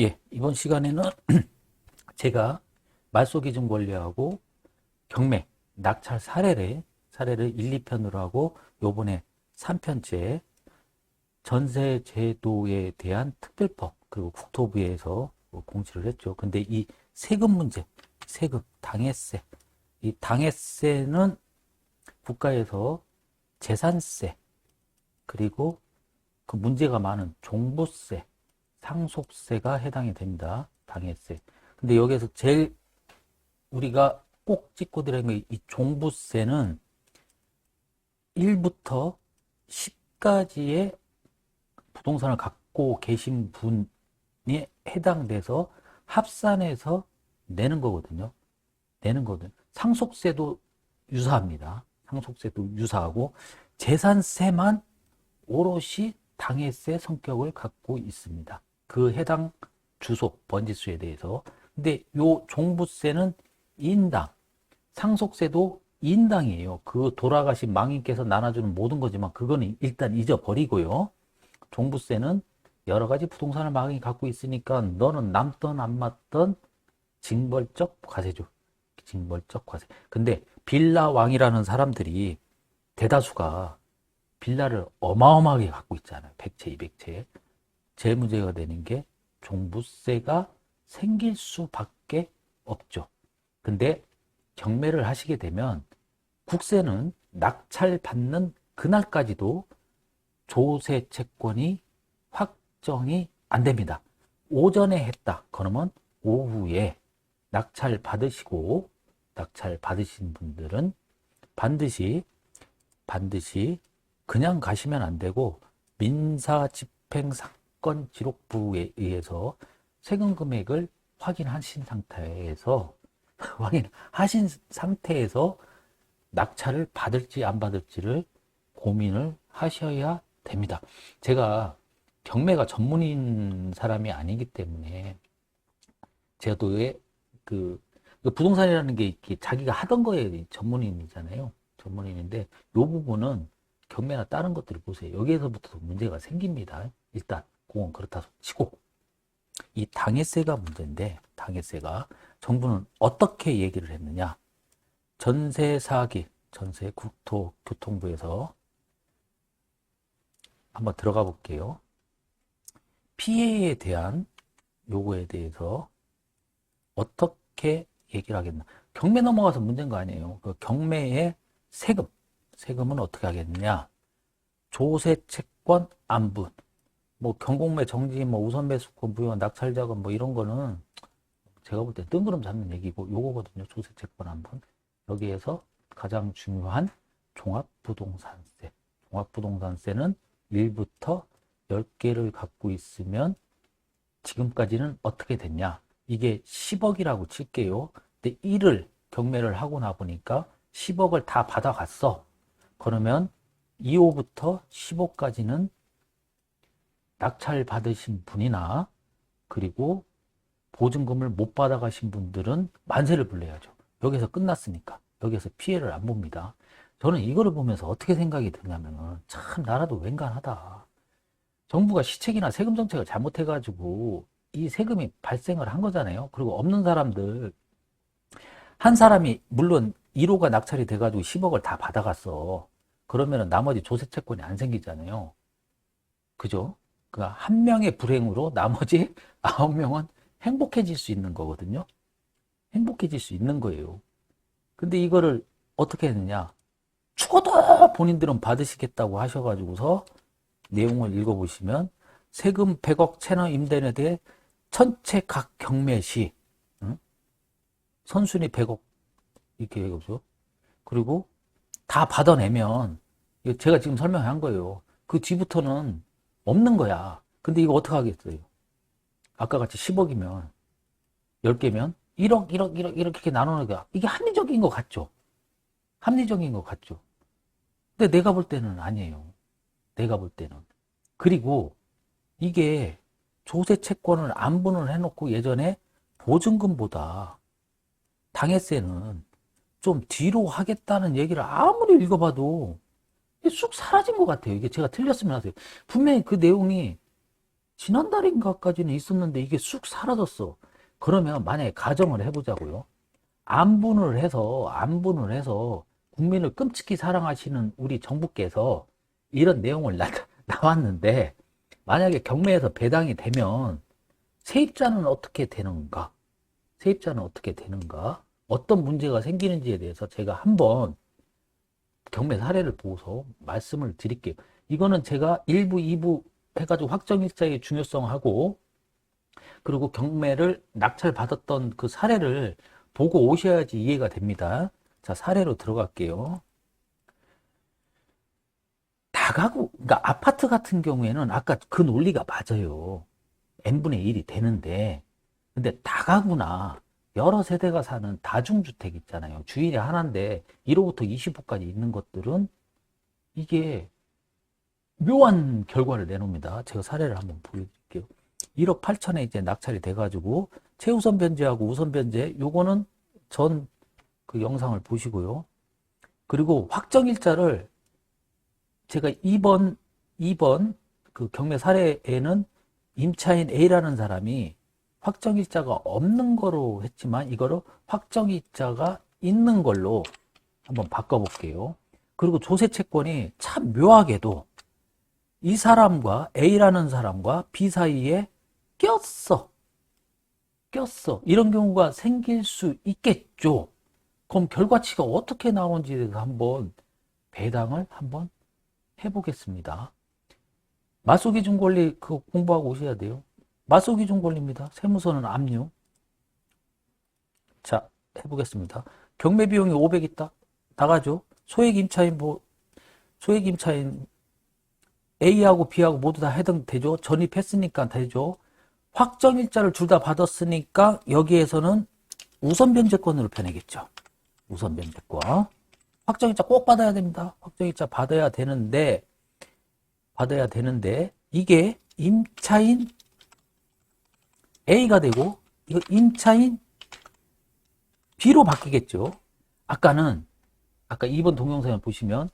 예, 이번 시간에는 제가 말소기준 권리하고 경매, 낙찰 사례를 1, 2편으로 하고 요번에 3편째 전세 제도에 대한 특별법 그리고 국토부에서 공지를 했죠. 근데 이 세금 문제, 세금, 당해세, 이 당해세는 국가에서 재산세 그리고 그 문제가 많은 종부세, 상속세가 해당이 됩니다. 당해세. 근데 여기에서 제일 우리가 꼭 짚고 들어야 하는 이 종부세는 1부터 10까지의 부동산을 갖고 계신 분이 해당돼서 합산해서 내는 거거든요. 내는 거거든요. 상속세도 유사합니다. 상속세도 유사하고 재산세만 오롯이 당해세 성격을 갖고 있습니다. 그 해당 주소, 번지수에 대해서. 근데 요 종부세는 인당, 상속세도 인당이에요. 그 돌아가신 망인께서 나눠주는 모든 거지만 그거는 일단 잊어버리고요. 종부세는 여러 가지 부동산을 망인이 갖고 있으니까 너는 남던 안 맞던 징벌적 과세죠. 징벌적 과세. 근데 빌라 왕이라는 사람들이 대다수가 빌라를 어마어마하게 갖고 있잖아요. 100채, 200채. 제일 문제가 되는 게 종부세가 생길 수밖에 없죠. 근데 경매를 하시게 되면 국세는 낙찰받는 그날까지도 조세 채권이 확정이 안 됩니다. 오전에 했다. 그러면 오후에 낙찰 받으시고 낙찰 받으신 분들은 반드시 그냥 가시면 안 되고 민사집행사건기록부에 의해서 세금 금액을 확인하신 상태에서 확인하신 상태에서 낙찰을 받을지 안 받을지를 고민을 하셔야 됩니다. 제가 경매가 전문인 사람이 아니기 때문에 제도의 그 부동산이라는 게 자기가 하던 거에 전문인이잖아요. 전문인인데 이 부분은 경매나 다른 것들을 보세요. 여기에서부터 문제가 생깁니다. 일단 그건 그렇다 치고 이 당해세가 문제인데 당해세가 정부는 어떻게 얘기를 했느냐. 전세사기, 전세국토교통부에서 한번 들어가 볼게요. 피해에 대한 요구에 대해서 어떻게 얘기를 하겠나. 경매 넘어가서 문제인 거 아니에요. 그 경매의 세금은 어떻게 하겠느냐. 조세 채권 안분, 뭐 경공매 정지, 뭐 우선 매수권 부여, 낙찰 자금 뭐 이런 거는 제가 볼 때 뜬구름 잡는 얘기고 요거거든요. 조세 채권 안분. 여기에서 가장 중요한 종합부동산세. 종합부동산세는 1부터 10개를 갖고 있으면 지금까지는 어떻게 됐냐. 이게 10억이라고 칠게요. 근데 1을 경매를 하고 나보니까 10억을 다 받아갔어. 그러면 2호부터 15까지는 낙찰 받으신 분이나 그리고 보증금을 못 받아가신 분들은 만세를 불러야죠. 여기서 끝났으니까. 여기서 피해를 안 봅니다. 저는 이거를 보면서 어떻게 생각이 드냐면은 참 나라도 웬간하다. 정부가 시책이나 세금 정책을 잘못해가지고 이 세금이 발생을 한 거잖아요. 그리고 없는 사람들 한 사람이 물론 1호가 낙찰이 돼가지고 10억을 다 받아갔어. 그러면은 나머지 조세 채권이 안 생기잖아요. 그죠? 그러니까 한 명의 불행으로 나머지 9명은 행복해질 수 있는 거거든요. 행복해질 수 있는 거예요. 근데 이거를 어떻게 했느냐? 죽어도 본인들은 받으시겠다고 하셔가지고서 내용을 읽어보시면 세금 100억 채널 임대인에 대해 전체 각 경매 시 응? 선순위 100억 이렇게 얘기하죠. 그리고 다 받아내면 제가 지금 설명한 거예요. 그 뒤부터는 없는 거야. 근데 이거 어떻게 하겠어요? 아까 같이 10억이면 10개면 1억, 1억, 1억 이렇게 나누는 게 이게 합리적인 것 같죠? 합리적인 것 같죠? 근데 내가 볼 때는 아니에요. 내가 볼 때는. 그리고 이게 조세 채권을 안분을 해놓고 예전에 보증금보다 당해세는 좀 뒤로 하겠다는 얘기를 아무리 읽어봐도 쑥 사라진 것 같아요. 이게 제가 틀렸으면 하세요. 분명히 그 내용이 지난달인가까지는 있었는데 이게 쑥 사라졌어. 그러면 만약에 가정을 해보자고요. 안분을 해서 국민을 끔찍히 사랑하시는 우리 정부께서 이런 내용을 나왔는데 만약에 경매에서 배당이 되면 세입자는 어떻게 되는가? 세입자는 어떻게 되는가? 어떤 문제가 생기는지에 대해서 제가 한번 경매 사례를 보고서 말씀을 드릴게요. 이거는 제가 1부, 2부 해가지고 확정일자의 중요성하고 그리고 경매를 낙찰받았던 그 사례를 보고 오셔야지 이해가 됩니다. 자, 사례로 들어갈게요. 다가구, 그러니까 아파트 같은 경우에는 아까 그 논리가 맞아요. n분의 1이 되는데, 근데 다가구나 여러 세대가 사는 다중주택 있잖아요. 주인이 하나인데 1호부터 20호까지 있는 것들은 이게 묘한 결과를 내놓습니다. 제가 사례를 한번 보여드릴게요. 1억 8천에 이제 낙찰이 돼가지고 최우선 변제하고 우선 변제 요거는 전 그 영상을 보시고요. 그리고 확정일자를 제가 2번 그 경매 사례에는 임차인 A라는 사람이 확정일자가 없는 거로 했지만 이거를 확정일자가 있는 걸로 한번 바꿔볼게요. 그리고 조세 채권이 참 묘하게도 이 사람과 A라는 사람과 B 사이에 꼈어. 이런 경우가 생길 수 있겠죠. 그럼 결과치가 어떻게 나오는지에 대해서 한번 배당을 한번 해보겠습니다. 맞소기준 권리 그거 공부하고 오셔야 돼요. 맞소기준 권리입니다. 세무서는 압류. 자, 해보겠습니다. 경매 비용이 500 있다. 나가죠. 소액 임차인 A하고 B하고 모두 다 해당되죠. 전입했으니까 되죠. 확정일자를 둘 다 받았으니까 여기에서는 우선변제권으로 변하겠죠. 우선변제권. 확정일자 꼭 받아야 됩니다. 확정일자 받아야 되는데 이게 임차인 A가 되고 이거 임차인 B로 바뀌겠죠. 아까 2번 동영상을 보시면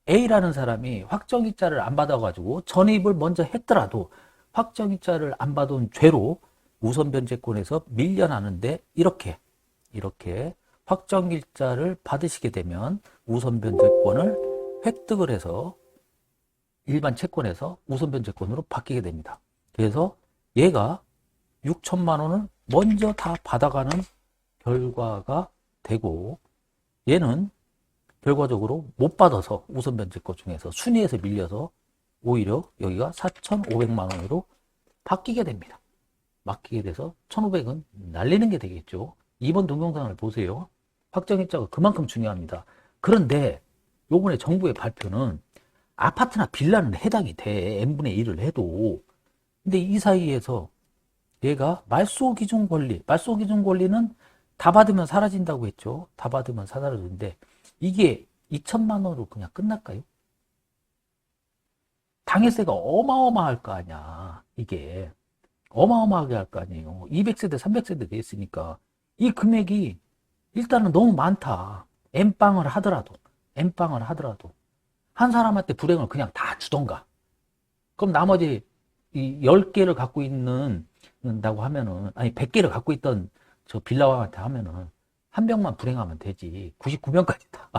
A라는 사람이 확정일자를 안 받아가지고 전입을 먼저 했더라도 확정일자를 안 받은 죄로 우선변제권에서 밀려나는데 이렇게 확정일자를 받으시게 되면 우선변제권을 획득을 해서 일반 채권에서 우선변제권으로 바뀌게 됩니다. 그래서 얘가 6천만 원을 먼저 다 받아가는 결과가 되고 얘는 결과적으로 못 받아서 우선변제권 중에서 순위에서 밀려서 오히려 여기가 4,500만 원으로 바뀌게 됩니다. 맡기게 돼서 1,500은 날리는 게 되겠죠. 2번 동영상을 보세요. 확정일자가 그만큼 중요합니다. 그런데 요번에 정부의 발표는 아파트나 빌라는 해당이 돼. n분의 1을 해도. 근데 이 사이에서 얘가 말소기준 권리는 다 받으면 사라진다고 했죠. 다 받으면 사라지는데 이게 2천만 원으로 그냥 끝날까요? 당해세가 어마어마할 거 아니야. 이게 어마어마하게 할 거 아니에요. 200세대 300세대 됐으니까 이 금액이 일단은 너무 많다. N빵을 하더라도 한 사람한테 불행을 그냥 다 주던가. 그럼 나머지 이 10개를 갖고 있는다고 하면은, 아니 100개를 갖고 있던 저 빌라왕한테 하면은 한 병만 불행하면 되지. 99명까지 다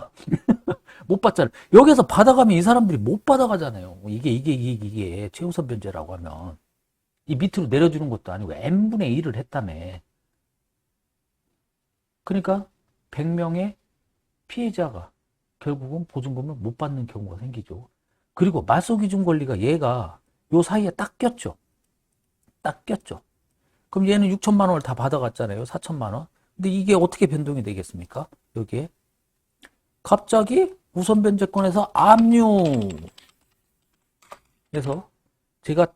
못 받잖아요. 여기서 받아가면 이 사람들이 못 받아가잖아요. 이게 최우선 변제라고 하면 이 밑으로 내려주는 것도 아니고 n분의 1을 했다며. 그러니까 100명의 피해자가 결국은 보증금을 못 받는 경우가 생기죠. 그리고 말소기준 권리가 얘가 요 사이에 딱 꼈죠. 그럼 얘는 6천만 원을 다 받아갔잖아요. 4천만 원. 근데 이게 어떻게 변동이 되겠습니까? 여기에 갑자기 우선변제권에서 압류. 그래서 제가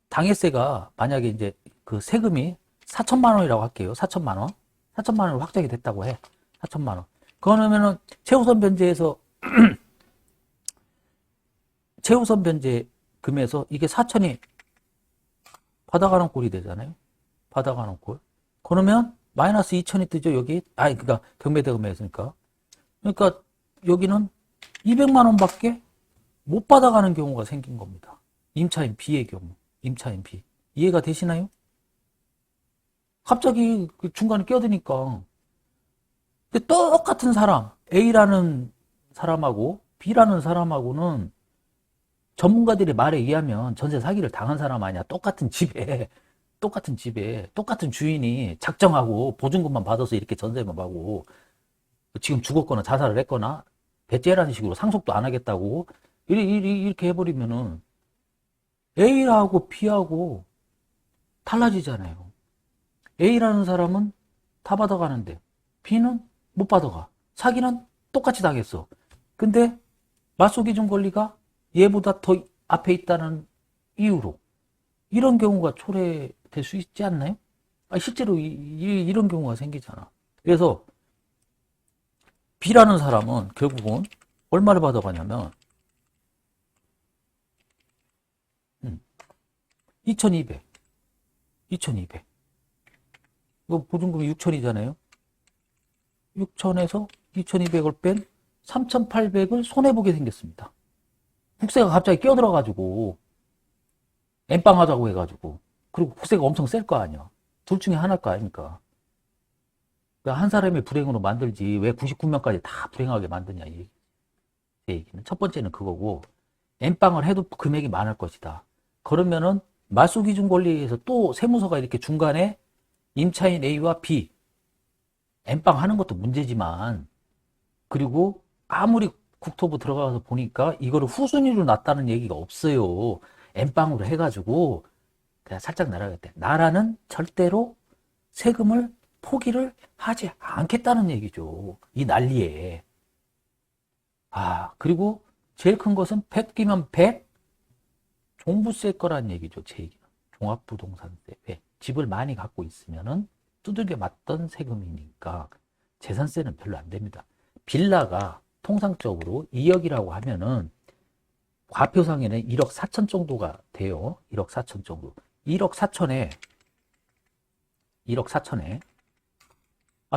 당해세가 만약에 이제 그 세금이 4천만 원이라고 할게요. 4천만 원. 4천만 원으로 확정이 됐다고 해. 4천만 원. 그러면은 최우선 변제에서 최우선 변제 금에서 이게 4천이 받아가는 꼴이 되잖아요. 받아가는 꼴. 그러면 마이너스 2천이 뜨죠, 여기. 그러니까 경매대금에서니까. 그러니까 여기는 200만 원밖에 못 받아가는 경우가 생긴 겁니다. 임차인 B의 경우. 임차인 B. 이해가 되시나요? 갑자기 그 중간에 끼어드니까. 근데 똑같은 사람, A라는 사람하고 B라는 사람하고는 전문가들의 말에 의하면 전세 사기를 당한 사람 아니야. 똑같은 주인이 작정하고 보증금만 받아서 이렇게 전세만 받고 지금 죽었거나 자살을 했거나 배째라는 식으로 상속도 안 하겠다고 이렇게 해버리면은 A하고 B하고 달라지잖아요. A라는 사람은 다 받아가는데 B는 못 받아가. 사기는 똑같이 당했어. 근데 맞소기준 권리가 얘보다 더 앞에 있다는 이유로 이런 경우가 초래될 수 있지 않나요? 실제로 이런 경우가 생기잖아. 그래서 B라는 사람은 결국은 얼마를 받아가냐면 2200 이거 보증금이 6000이잖아요. 6000에서 2200을 뺀 3800을 손해보게 생겼습니다. 국세가 갑자기 끼어들어가지고 엠빵 하자고 해가지고 그리고 국세가 엄청 셀 거 아니야. 둘 중에 하나일 거 아닙니까? 그러니까 한 사람이 불행으로 만들지 왜 99명까지 다 불행하게 만드냐 이 얘기는. 첫 번째는 그거고 엠빵을 해도 금액이 많을 것이다. 그러면은 말소기준 권리에서 또 세무서가 이렇게 중간에 임차인 A와 B 엠빵 하는 것도 문제지만 그리고 아무리 국토부 들어가서 보니까 이거를 후순위로 놨다는 얘기가 없어요. 엠빵으로 해가지고 그냥 살짝 날아갔대. 나라는 절대로 세금을 포기를 하지 않겠다는 얘기죠. 이 난리에. 그리고 제일 큰 것은 100끼면 100 종부세 거란 얘기죠. 제 얘기는. 종합부동산세. 왜? 집을 많이 갖고 있으면은 두들겨 맞던 세금이니까 재산세는 별로 안 됩니다. 빌라가 통상적으로 2억이라고 하면은 과표상에는 1억 4천 정도가 돼요. 1억 4천 정도. 1억 4천에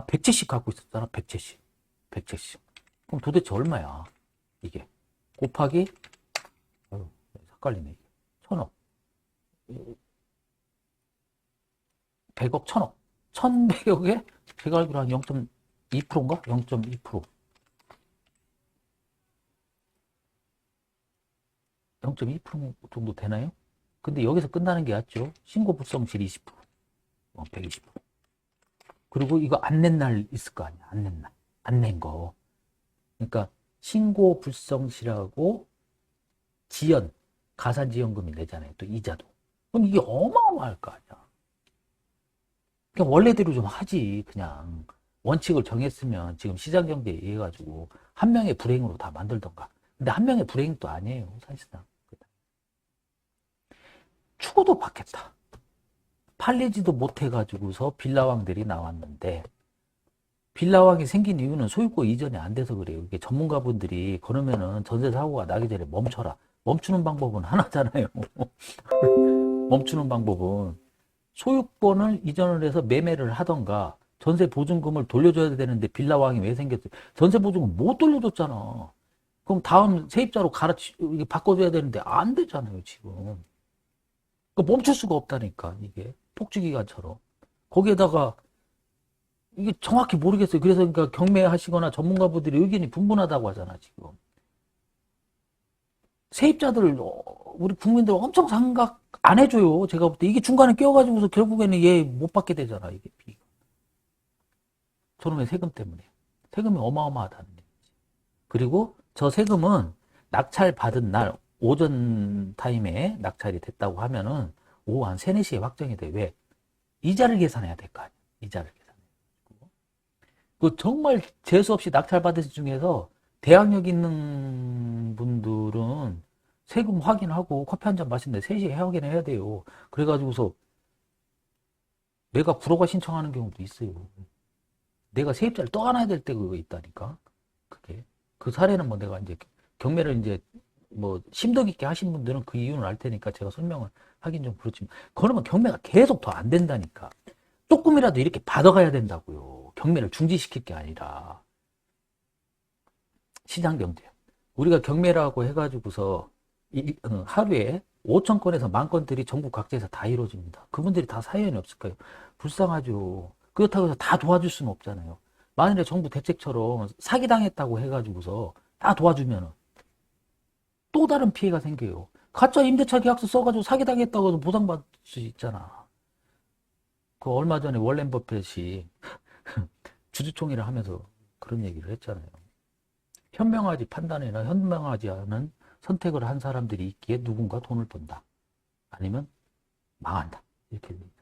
170 갖고 있었잖아. 170. 그럼 도대체 얼마야? 이게 곱하기 헷갈리네. 이게 1000억. 100억, 1000억. 1100억에 제가 알기로 한 0.2%인가? 0.2%. 0.2% 정도 되나요? 근데 여기서 끝나는 게 낫죠. 신고 불성실 20%, 120%. 그리고 이거 안 낸 날 있을 거 아니야. 안 낸 날. 안 낸 거. 그러니까 신고 불성실하고 지연, 가산지연금이 내잖아요. 또 이자도. 그럼 이게 어마어마할 거 아니야. 그냥 원래대로 좀 하지. 그냥 원칙을 정했으면 지금 시장경제에 의해 가지고 한 명의 불행으로 다 만들던가. 근데 한 명의 불행도 아니에요. 사실상. 추구도 받겠다. 팔리지도 못해가지고서 빌라왕들이 나왔는데 빌라왕이 생긴 이유는 소유권 이전이 안 돼서 그래요. 이게 전문가분들이 그러면은 전세 사고가 나기 전에 멈춰라. 멈추는 방법은 하나잖아요. 멈추는 방법은 소유권을 이전을 해서 매매를 하던가 전세 보증금을 돌려줘야 되는데 빌라왕이 왜 생겼어요? 전세 보증금 못 돌려줬잖아. 그럼 다음 세입자로 바꿔줘야 되는데 안 되잖아요, 지금. 멈출 수가 없다니까, 이게. 폭주기관처럼. 거기에다가, 이게 정확히 모르겠어요. 그래서 그러니까 경매하시거나 전문가분들이 의견이 분분하다고 하잖아, 지금. 세입자들, 우리 국민들 엄청 생각 안 해줘요. 제가 볼 때. 이게 중간에 끼어가지고서 결국에는 얘 못 받게 되잖아, 이게. 저놈의 세금 때문에. 세금이 어마어마하다는 얘기지. 그리고 저 세금은 낙찰 받은 날, 오전 타임에 낙찰이 됐다고 하면은 오후 한 3, 4시에 확정이 돼. 왜? 이자를 계산해야 될 거 아니야. 이자를 계산해. 그 정말 재수없이 낙찰 받은 중에서 대학력 있는 분들은 세금 확인하고 커피 한 잔 마시는데 3시에 확인해야 돼요. 그래가지고서 내가 불허가 신청하는 경우도 있어요. 내가 세입자를 떠안아야 될 때가 있다니까. 그게. 그 사례는 뭐 내가 이제 경매를 이제 뭐 심도 깊게 하신 분들은 그 이유는 알 테니까 제가 설명을 하긴 좀 그렇지만 그러면 경매가 계속 더 안 된다니까. 조금이라도 이렇게 받아가야 된다고요. 경매를 중지시킬 게 아니라. 시장경제. 우리가 경매라고 해가지고서 하루에 5천 건에서 10,000건들이 전국 각지에서 다 이루어집니다. 그분들이 다 사연이 없을까요? 불쌍하죠. 그렇다고 해서 다 도와줄 수는 없잖아요. 만일에 정부 대책처럼 사기당했다고 해가지고서 다 도와주면은 또 다른 피해가 생겨요. 가짜 임대차 계약서 써가지고 사기당했다고 해서 보상받을 수 있잖아. 그 얼마 전에 월렌 버핏이 주주총회를 하면서 그런 얘기를 했잖아요. 현명하지 판단이나 현명하지 않은 선택을 한 사람들이 있기에 누군가 돈을 번다. 아니면 망한다. 이렇게 됩니다.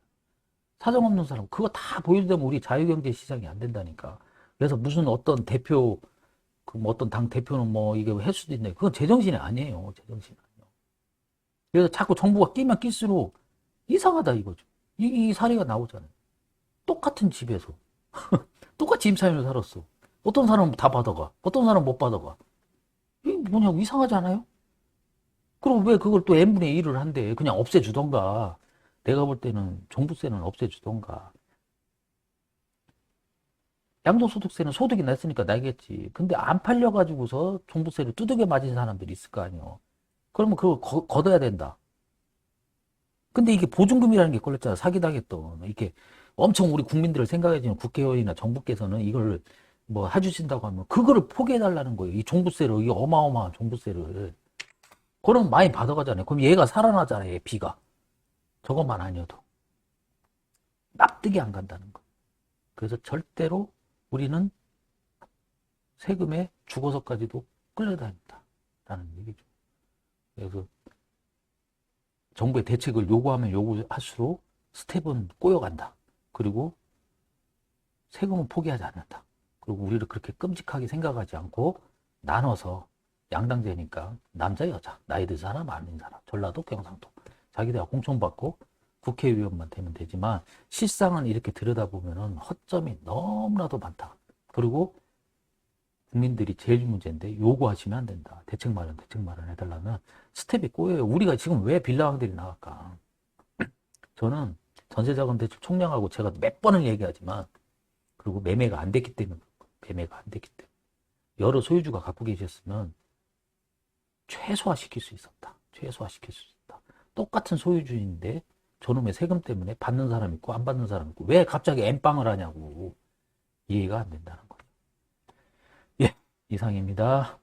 사정 없는 사람, 그거 다 보여주면 우리 자유경제 시장이 안 된다니까. 그래서 무슨 어떤 대표, 뭐 어떤 당 대표는 뭐 이게 할 수도 있네. 그건 제정신이 아니에요. 제정신이 아니에요. 그래서 자꾸 정부가 끼면 낄수록 이상하다 이거죠. 이 사례가 나오잖아요. 똑같은 집에서. 똑같이 임차인으로 살았어. 어떤 사람은 다 받아가. 어떤 사람은 못 받아가. 이게 뭐냐고 이상하지 않아요? 그럼 왜 그걸 또 n분의 1을 한대. 그냥 없애주던가. 내가 볼 때는 종부세는 없애주던가. 양도소득세는 소득이 났으니까 나겠지. 근데 안 팔려가지고서 종부세를 두들겨 맞은 사람들이 있을 거 아니에요. 그러면 그걸 걷어야 된다. 근데 이게 보증금이라는 게 걸렸잖아. 사기당했던. 이렇게 엄청 우리 국민들을 생각해주는 국회의원이나 정부께서는 이걸 뭐 해주신다고 하면 그거를 포기해달라는 거예요. 이 종부세를, 이 어마어마한 종부세를. 그럼 많이 받아가잖아요. 그럼 얘가 살아나잖아요. 얘 비가. 저것만 아니어도. 납득이 안 간다는 거예요. 그래서 절대로 우리는 세금에 죽어서까지도 끌려다닌다. 라는 얘기죠. 그래서 정부의 대책을 요구하면 요구할수록 스텝은 꼬여간다. 그리고 세금은 포기하지 않는다. 그리고 우리를 그렇게 끔찍하게 생각하지 않고 나눠서 양당제니까 남자, 여자, 나이 든 사람, 아닌 사람, 전라도, 경상도 자기들하고 공천받고 국회의원만 되면 되지만 실상은 이렇게 들여다보면 허점이 너무나도 많다. 그리고 국민들이 제일 문제인데 요구하시면 안 된다. 대책 마련 해달라면 스텝이 꼬여요. 우리가 지금 왜 빌라왕들이 나갈까? 저는 전세자금 대출 총량하고 제가 몇 번을 얘기하지만 그리고 매매가 안 됐기 때문에 여러 소유주가 갖고 계셨으면 최소화시킬 수 있었다. 똑같은 소유주인데 저놈의 세금 때문에 받는 사람 있고 안 받는 사람 있고 왜 갑자기 엠빵을 하냐고 이해가 안 된다는 거예요. 예, 이상입니다.